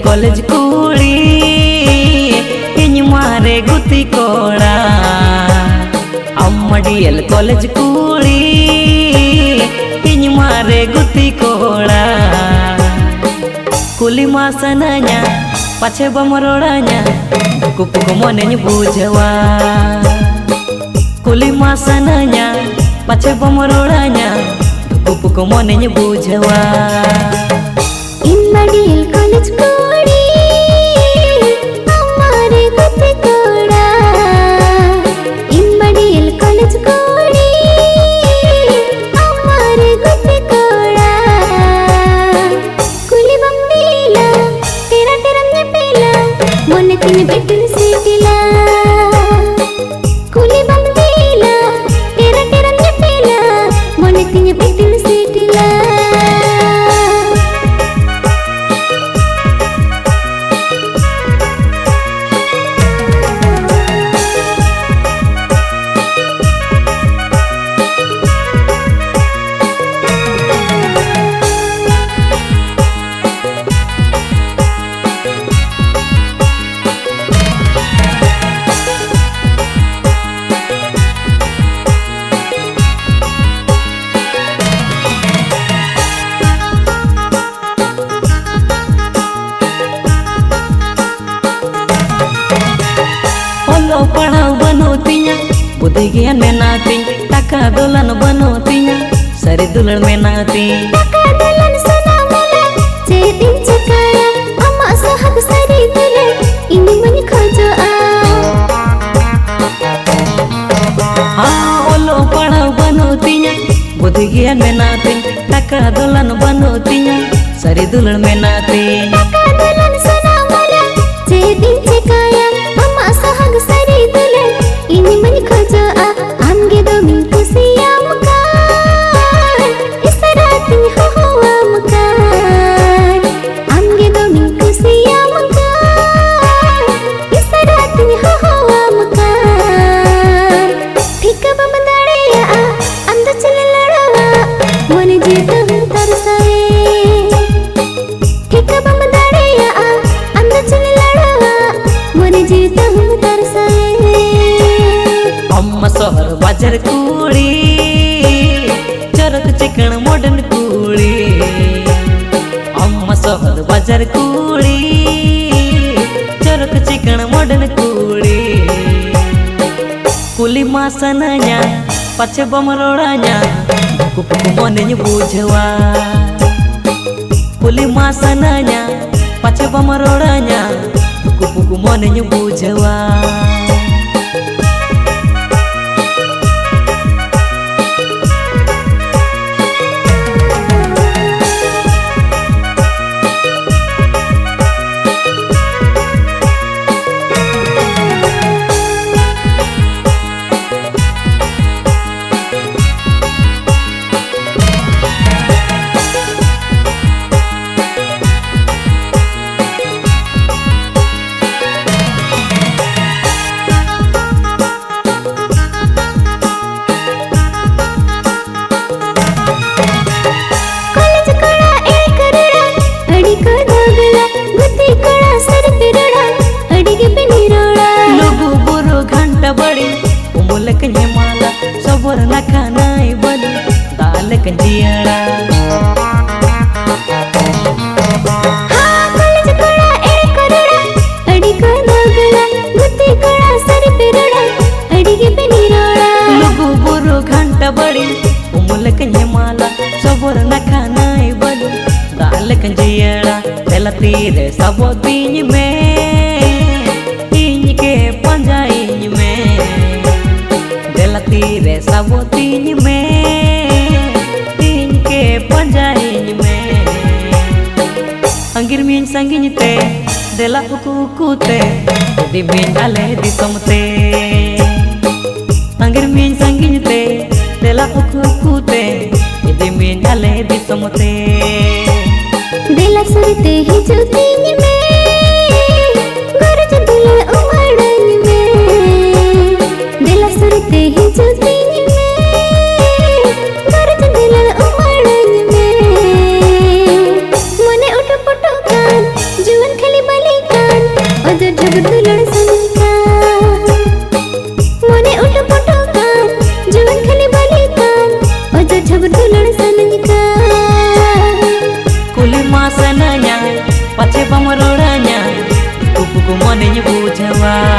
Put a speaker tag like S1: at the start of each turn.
S1: College कुड़ी इन मारे गुती कोड़ा अम्मडियल college कुड़ी इन मारे गुती कोड़ा कुली मासनanya pace bamororanya kupu komonenya bujawa kuli masananya pace bamororanya kupu komonenya bujawa
S2: इम्मडियल कॉलेज कोड़ी हमारे गुत्ती कोड़ा इम्मडियल कॉलेज कोड़ी हमारे गुत्ती कोड़ा कुली बम्बीला तेरा तेरा ने पीला मोने तीन बेटन सीटिला कुली बम्बीला तेरा तेरा ने पीला मोने तीन बेटन सीटिला
S1: पढ़ाओ बनोतिया बुद्धि ज्ञान में नाती टका दुल्हन बनोतिया सरे दुल्हन में नाती
S2: टका दुल्हन सना मला जे दिन चकाया अम्मा साहब सरे दुल्हन इन्हीं मन खोजो आ
S1: हाँ ओलो पढ़ाओ बनोतिया बुद्धि ज्ञान में नाती टका दुल्हन बनोतिया सरे दुल्हन में नाती
S2: टका दुल्हन सना मला जे दिन चकाया अम्मा साहब सरे दुल्हन इन्हीं मन खोजो आ आमगे दो मिन खुशिया मकान इस रात में हो मकान आमगे दो मिन खुशिया मकान इस रात में हो मकान ठीक बम दाड़े आ अंद चले लड़वा मन जीत हम तरसाए ठीक बम दाड़े आ अंद चले लड़वा मन जीत हम तरसाए
S1: अम्मा शहर बाजार कुड़ी चरक चिकन मॉडर्न कुड़ी अम्मा शहर बाजार कुड़ी चरक चिकन मॉडर्न कुड़ी कुली मासनanya pace bamororanya kupu komonenya bujawa kuli masananya pace bamororanya kupu komonenya bujawa बड़ी उमुल कन्या माला सबोर न खानाई बली दाल कंजियाड़ा
S2: हाँ कॉलेज कोड़ा ए कोड़ा अड़ी को दोगला गुत्ती कोड़ा सर पे रोड़ा अड़ी के पे निरोड़ा
S1: लुगु बुरु घंटा बड़ी उमुल कन्या माला सबोर न खानाई बली दाल कंजियाड़ा तेला तीरे सबो तीन में तीन के पंजाई में तीरे सबो तीन में तीन के पंजाइन में अंगिर मीन संगिन ते देला उकू ते दिबिन आले दिसमते अंगिर मीन संगिन ते देला उकू ते दिबिन आले दिसमते
S2: देला सुरते ही जुतीन में गरज दुले उमड़न में देला सुरते ही जुतीन में गरज दुले उमड़न में मने उठ पुटो कान जीवन
S1: मनिज बुझवा।